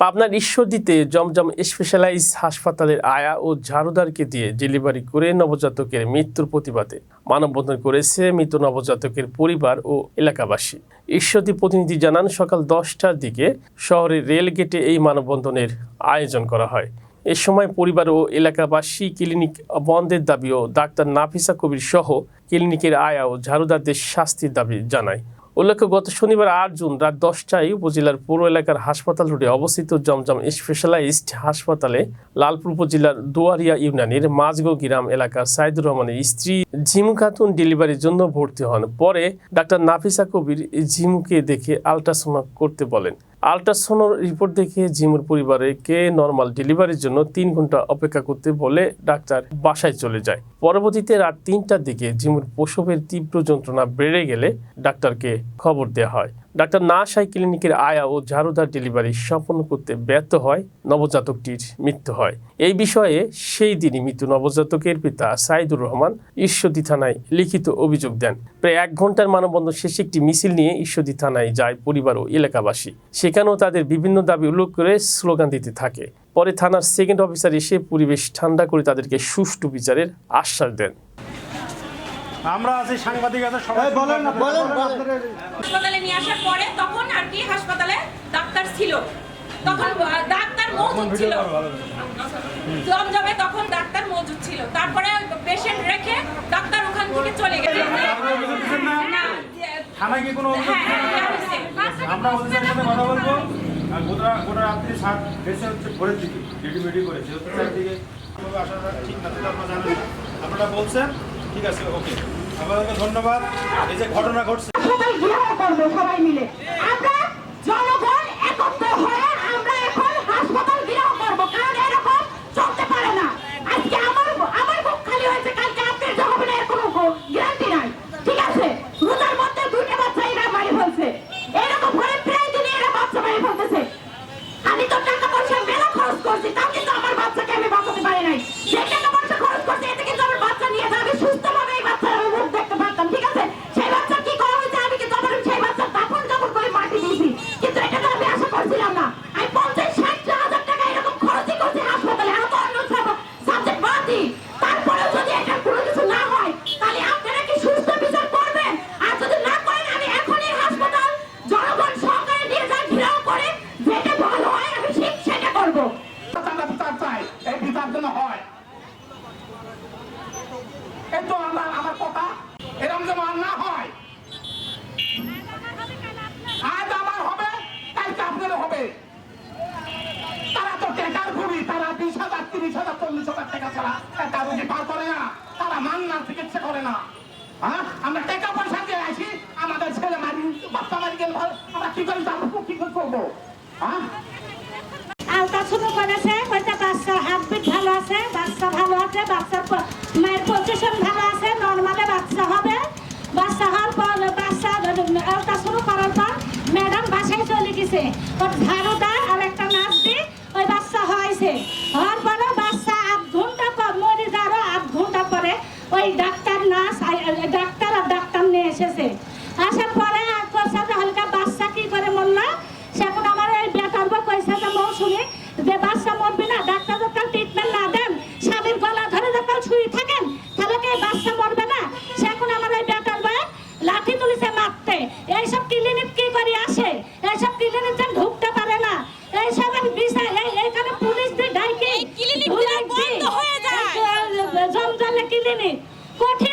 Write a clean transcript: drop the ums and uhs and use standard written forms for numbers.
পাবনার ঈশ্বরদীতে জমজম স্পেশালাইজ হাসপাতালের আয়া ও ঝাড়ুদারকে দিয়ে ডেলিভারি করে নবজাতকের মৃত্যুর প্রতিবাদে মানববন্ধন করেছে মৃত নবজাতকের পরিবার ও এলাকাবাসী। ঈশ্বরদী প্রতিনিধি জানান, সকাল 10টার দিকে শহরের রেলগেটে এই মানববন্ধনের আয়োজন করা হয়। এ সময় পরিবার ও এলাকাবাসী ক্লিনিক বন্ধের দাবি ও ডাক্তার নাফিসা কবির সহ ক্লিনিকের আয়া ও ঝাড়ুদারদের শাস্তির দাবি জানায়। উল্লেখ্য, গত শনিবার 8 জুন রাত 10টায় উপজেলার পৌর এলাকার হাসপাতাল রোডে অবস্থিত জমজম স্পেশালাইজড হাসপাতালে লালপুর উপজেলার দুয়ারিয়া ইউনিয়নের মাঝগো গ্রাম এলাকার সাইদুর রহমানের স্ত্রী ঝিমু খাতুন ডেলিভারির জন্য ভর্তি হন। পরে ডাক্তার নাফিসা কবির ঝিমুকে দেখে আল্ট্রাসাউন্ড করতে বলেন। আল্ট্রাসাউন্ড রিপোর্ট দেখে ঝিমুর পরিবারকে নর্মাল ডেলিভারির জন্য 3 ঘন্টা অপেক্ষা করতে বলে ডাক্তার বাসায় চলে যায়। পরবর্তীতে রাত 3টার দিকে ঝিমুর প্রসবের তীব্র যন্ত্রণা বেড়ে গেলে ডাক্তারকে খবর দেওয়া হয়। ডাক্তার না আসায় ক্লিনিকের আয়া ও ঝাড়ুদার ডেলিভারি সম্পন্ন করতে ব্যর্থ হয়, নবজাতকটির মৃত্যু হয়। এই বিষয়ে সেই দিনই মৃত নবজাতকের পিতা সাইদুর রহমান ঈশ্বরদী থানায় লিখিত অভিযোগ দেন। প্রায় 1 ঘন্টার মানববন্ধন শেষে একটি মিছিল নিয়ে ঈশ্বরদী থানায় যায় পরিবার ও এলাকাবাসী। সেখানেও তাদের বিভিন্ন দাবি উল্লেখ করে স্লোগান দিতে থাকে। পরে থানার সেকেন্ড অফিসার এসে পরিবেশ ঠান্ডা করে তাদেরকে সুষ্ঠু বিচারের আশ্বাস দেন। আমরা আছি সাংবাদিক আছে, সবাই বলেন। হাসপাতালে নিয়ে আসার পরে তখন আর কি হাসপাতালে ডাক্তার ছিল, তখন ডাক্তার মজুদ ছিল, জমজমে তখন ডাক্তার মজুদ ছিল। তারপরে পেশেন্ট রেখে ডাক্তার ওখান থেকে চলে গেছে। থানায় কি কোনো আমরা ওদের সাথে কথা বলবো। গোটা রাত্রি 7 বেশি হচ্ছে ভোরের দিকে ডিউটি করেছে, হচ্ছে 4 দিকে আসাটা ঠিক না, সেটা আপনারা জানেন না। আপনারা বলছেন ঠিক আছে, ওকে, আপনাদেরকে ধন্যবাদ। এই যে ঘটনা ঘটছে সবাই মিলে আমরা জনগণ একত্র হয়ে আমরা এখন হাসপাতাল ঘেরাও করবো, কারণ এরকম চলতে পারে না। আজকে আমার বুক খালি হয়েছে, কালকে আপনার হবে না, এর কোনো গ্যারান্টি নাই। ঠিক আছে, রোজার মধ্যে 2টা বাচ্চা এরা মারি ফেলছে, এরকম করে প্রায় দিনে এরা বাচ্চা মারি ফেলতেছে। আমি তো টাকা পয়সা মেলা খরচ করছি, তাও কিন্তু আমার বাচ্চাকে আমি বাঁচাতে পারি নাই। যে টাকা পয়সা খরচ করছি এতে কিন্তু আমার বাচ্চা নিয়ে যাবে সুস্থভাবে, এই বাচ্চার আমি মুখ দেখতে পারতাম। ঠিক আছে, সেই বাচ্চা কি করা হয়েছে, আমি কিন্তু আমার সেই বাচ্চার দাফন কাপড় করে মাটি দিয়েছি, কিন্তু এটা তো আমি আশা করছিলাম না। আমি 50-60 হাজার টাকা এরকম খরচই করছি হাসপাতালে, আরো তো অন্য সাবজেক্ট বাদ দিই। তারপরেও যদি এটা কোনো কিছু না হয়, তাহলে আপনারা কি সুস্থ বিচার করবেন? আর যদি না করেন, আমি এখনই হাসপাতাল জনগণ সহকারে নিয়ে যাই, ঘেরাও করে যেটা ভালো হয় আমি ঠিক সেটা করবো। আমরা বিচার চাই, এই বিচার যেন হয়। এই তো আমার কথা, এরকম যেন আর না হয়। আজ আমার হবে, কালকে আপনারও হবে। তারা তো টেকার ঘুরি, তারা 20,000, 30,000, 40,000 টাকা ছাড়া একটা রোগী পার করে না, তারা মান্নার চিকিৎসা করে না। হ্যাঁ, আমরা টাকা পয়সা দিয়ে আসি, আমাদের ছেলে মারি, বাচ্চা মারি গেলে আমরা কি করে যাবো, কি করে করবো? হ্যাঁ, আলট্রাসাউন্ড করেছে, কয়টা বাচ্চা হার্টবিট ভালো আছে, বাচ্চা ভালো আছে, বাচ্চার মায়ের পজিশন ভালো আছে, নর্মালে বাচ্চা হবে। বাচ্চা হওয়ার পর বাচ্চা আলট্রাসাউন্ড করার পর ম্যাডাম বাসায় চলে গেছে, ওর ঝাড়ুদার আর একটা নার্স দিয়ে ওই বাচ্চা হয়েছে। হওয়ার পরে বাচ্চা 8 ঘন্টা পর মরে যাওয়ার 8 ঘন্টা পরে ওই ডাক্তার নার্স ডাক্তার নিয়ে এসেছে। আসার পরে হালকা বাচ্চা কি করে মরলো, সেখন আমার এই বেটার বা কইসা যে মৌসুমে যে বাচ্চা মরবে না, ডাক্তার যখন ট্রিটমেন্ট না দেন, স্বামীর গলা ধরে যখন শুয়ে থাকেন, তাহলে কি বাচ্চা মরবে না? সেখন আমার এই বেটার বা লাঠি তুলিছে মারতে। এইসব ক্লিনিক কি করে আসে, এইসব ক্লিনিক যেন ঢুকতে পারে না, এইসব বিষয় এইখানে পুলিশ দিয়ে ডাইকে ক্লিনিক বন্ধ হয়ে যায়। জমজলে ক্লিনিক কঠিন